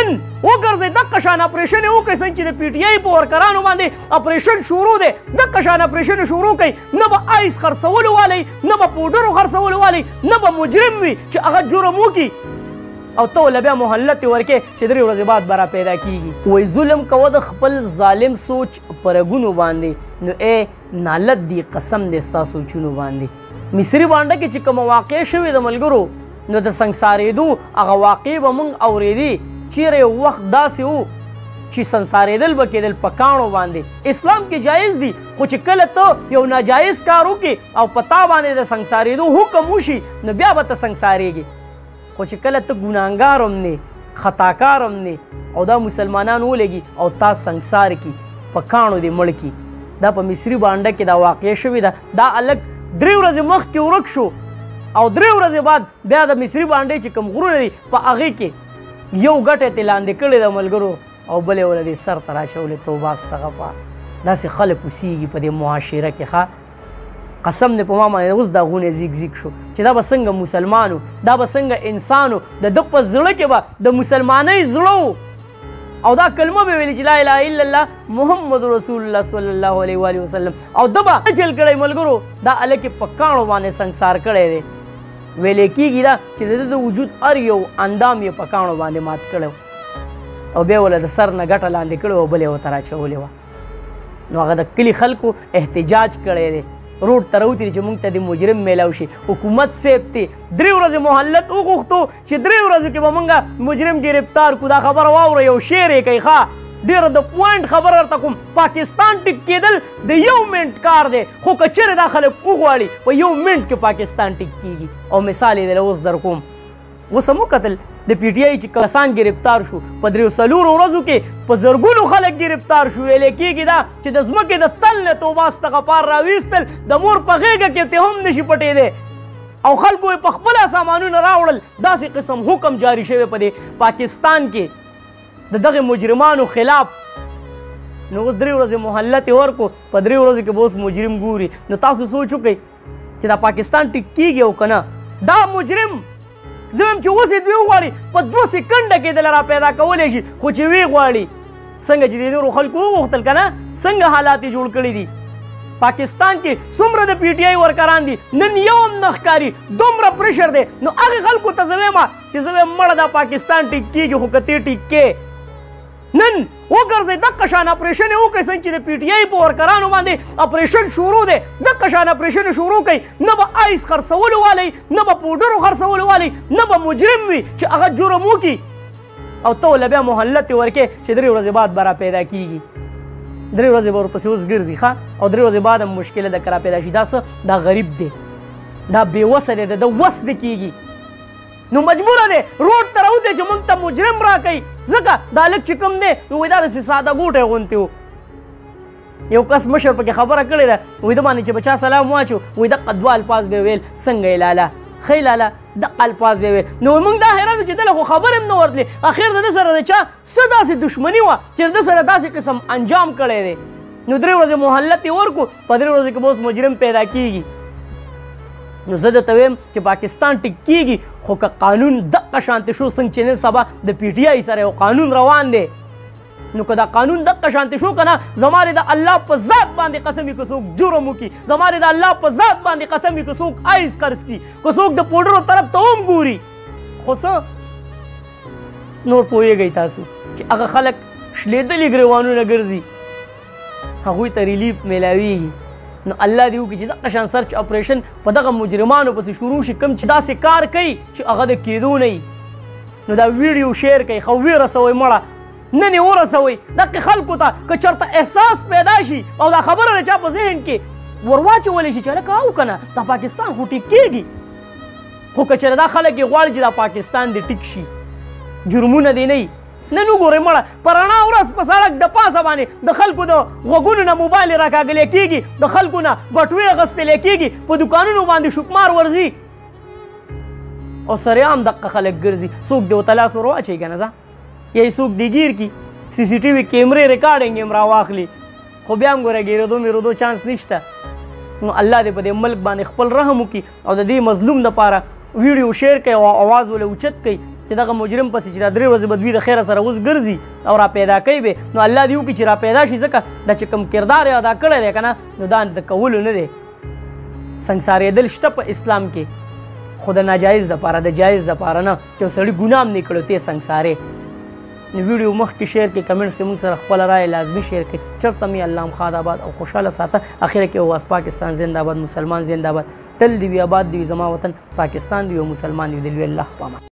نن وګرځئ دغه شان اپریشن یې وکړئ څنګه چې د پی ټي آی په ورکرانو باندې اپریشن شروع دی دغه شان اپریشن شروع کړئ نه به آیس خرڅولو والی نه به پوډرو خرڅولو والی نه به مجرم وي چې هغه جرم وکړي او ته له بیا مهلت ورکې چې 3 ورځې بعد به را پیدا کېږي وایي ظلم کوه د خپل ظالم سوچ په رګونو باندې نو ای نالت دی قسم دی ستا سوچونو باندې مصري بانډه کې چې کومه واقع شوې د ملګرو نو د سنګسارېدو هغه واقع به موږ اورېدې چیرې یو وخت داسې و چې سنګسارېدل به کېدل په کاڼو باندې اسلام کې جایز دي خو چې کله ته یو ناجایز کار وکړې او په تا باندې د سنګسارېدو حکم وشي نو بیا به ته سنګسارېږې خو چې کله ته ګناهګار هم نه خطاکار هم نه او دا مسلمانان ولګي او تا سنګسار کړي په کاڼو دې مړ کړي دا په مصري بانډه کې دا واقع شوې ده دا هلک 3 ورځې مخکې ورک شو او 3 ورځې بعد بیا د مصري بانډې چې کوم غرونه دي په هغې کې یو ګټه یې لاندې کړې ده ملګرو او بلې ورځ یې سر ته راچولې توبه استغفار داسې خلک اوسېږي په دې معاشره کې ښه قسم دې په ما باندې اوس دا غونې زیګ زیګ شو چې دا به څنګه مسلمان دا به څنګه انسان د ده په زړه کې به د مسلمانۍ زړه او دا کلمه به ویلي چې لا اله الا الله محمد رسول الله صلی الله علیه و آله وسلم او ده به چل کړی ملګرو دا هلک یې په کاڼو باندې سنګسار کړی دی ویلې کېږي دا چې د ده د وجود هر یو اندام یې په کاڼو باندې مات کړی او بیا وله د سر نه ګټه لاندې کړې او بلې ورته راچولې وه نو هغه د کلي خلکو احتجاج کړی دی روډ ته راوتلي چې موږ ته د مجرم میلاو شي حکومت صاحب تی 3 ورځې مهلت وغوښتو چې 3 ورځو کې به موږ مجرم ګرفتار کړو دا خبره واوره یو شعر یې کوي ښه ډېره د پوینټ خبره درته کوم پاکستان ټیک کېدل د 1 منټ کار دی خو که چېرې دا خلک وغواړي په 1 منټ کې پاکستان ټیک کېږي او مثال یې دله اوس در کوم اوس هم وکتل د پی ټي آی چې کسان گرفتار شو په 3 ورځو کې په زرګونو خلک گرفتار شو ویلې کېږي دا چې د ځمکې د تل نه توبه استغفار راویستل د مور په غېږه کې ته هم نشي پټېدی او خلکو یې په خپله سامانونه راوړل داسې قسم حکم جاري شوی په دې پاکستان کې د دغه مجرمانو خلاف نو اوس 3 ورځې مهلت یې ورکو په 3 ورځو کې به اوس مجرم ګوري نو تاسو سوچ وکئ چې دا پاکستان ټیک کېږي او که نه دا مجرم زه وایم چې اوس یې دوی وغواړي په 2 سکنډه کې دله را پیدا کولی شي خو چې ویې غواړي څنګه چې د نورو خلکو وغوښتل که نه څنګه حالات یې جوړ کړي دي پاکستان کې څومره د پی ټي آی ورکران دي نن یو هم نه ښکاري دومره پرشر دی نو هغې خلکو ته زه وایم چې زه وایم مړه دا پاکستان ټیک کېږي خو که ته ټیک کې نن وګرځئ دغه شان اپریشن یې وکړئ څنګه چې د پی ټي آی په ورکرانو باندې اپریشن شروع دی دغه شان اپریشن شروع کړئ نه به آیس خرڅولو والی نه به پوډرو خرڅولو والی نه به مجرم وي چې هغه جرم وکړي او ته له بیا مهلت ورکې چې 3 ورځې بعد به را پیدا کېږي 3 ورځې به ورپسې اوس ګرځي ښه او 3 ورځې بعد هم مشکله ده که را پیدا شي دا څه دا غریب دی دا بېوسه دی د وس نه کېږي نو مجبوره دی روډ ته راوځي چې موږ ته مجرم راکوي ځکه دا هلک چې کوم دی نو وایي دا داسې ساده ګوټی غوندې و یو کس مشر پکې خبره کړې ده وایي ده باندې چې به چا سلام واچو وایي دقه 2 الفاظ به ویل څنګه یې لاله ښه لاله دقه الفاظ به ویل نو موږ دا حیران چې دله خو خبر هم نه ورتلې اخر د ده سره د چا څه داسې دښمني وه چې د ده سره داسې قسم انجام کړی دی نو 3 ورځې مهلت یې ورکړو په 3 ورځو کې به اوس مجرم پیدا کېږي نو زه درته وایم چې پاکستان ټیک کېږي خو که قانون دقه شانتې شو څنګه چې نن سبا د پی ټي آی سره یو قانون روان دی نو که دا قانون دقه شانتې شو که نه زما د الله په ذات باندې قسم وي که څوک جرم وکړي زما د الله په ذات باندې قسم وي که څوک آیس قرض کړي که څوک د پوډرو طرف ته هم ګوري خو څه نور پوهېږئ تاسو چې هغه خلک شلېدلي ګریوانونه ګرځي هغوی ته ریلیف میلاویږي نو الله دې وکړي چې دغه شان سرچ اپریشن په دغه مجرمانو پسې شروع شي کوم چې داسې کار کوي چې هغه د کېدو نه وي نو دا ویډیو شیر کوي خو ویې رسوئ مړه نن یې ورسوئ دغې خلکو ته که چېرته احساس پیدا شي او دا خبره د چا په ذهن کې ور واچولی شي چې هلکه او که نه دا پاکستان خو ټیک کېږي خو که چېرې دا خلک یې غواړي چې دا پاکستان دې ټیک شي جرمونه دې نه وي نن وګورئ مړه په رڼا ورځ په سړک د پاسه باندې د خلکو د غوږونو نه موبایل راکاږلی کېږي د خلکو نه بټوې اخیستلی کېږي په دوکانونو باندې شکمار ورځي او سریعام دقه خلک ګرځي څوک دې ورته لاس ور واچوي که نه ځه یا یې څوک دې ګیر کړي سی سی ټي وي کیمرې ریکارډنګ یې هم راواخلي خو بیا هم ګوره ګیرېدو مېرېدو چانس نشته نو الله دې په دې ملک باندې خپل رحم وکړي او د دې مظلوم دپاره ویډیو شیر کوي او آواز ولې اوچت کوي چې دغه مجرم پسې چې دا 3 ورځې به دوی د خیره سره اوس ګرځي او را پیدا کوي به نو الله دې وکړي چې را پیدا شي ځکه دا چې کوم کردار یې ادا کړی دی که نه نو دا د کولو نه دی سنګسارېدل شته په اسلام کې خو د ناجایز دپاره د جایز دپاره نه چې یو سړي ګناه هم نه کړی ته یې سنګسارې نو ویډیو مخکې شیر کړئ کمنټس کې موږ سره خپله رایه لازمي شیر کړئ چېرته مې الله خاد آباد او خوشحاله ساته اخره کې واس پاکستان زنده باد مسلمان زنده باد تل دې وي آباد دې وي زما وطن پاکستان دې وي او مسلمان دې وي الله پامان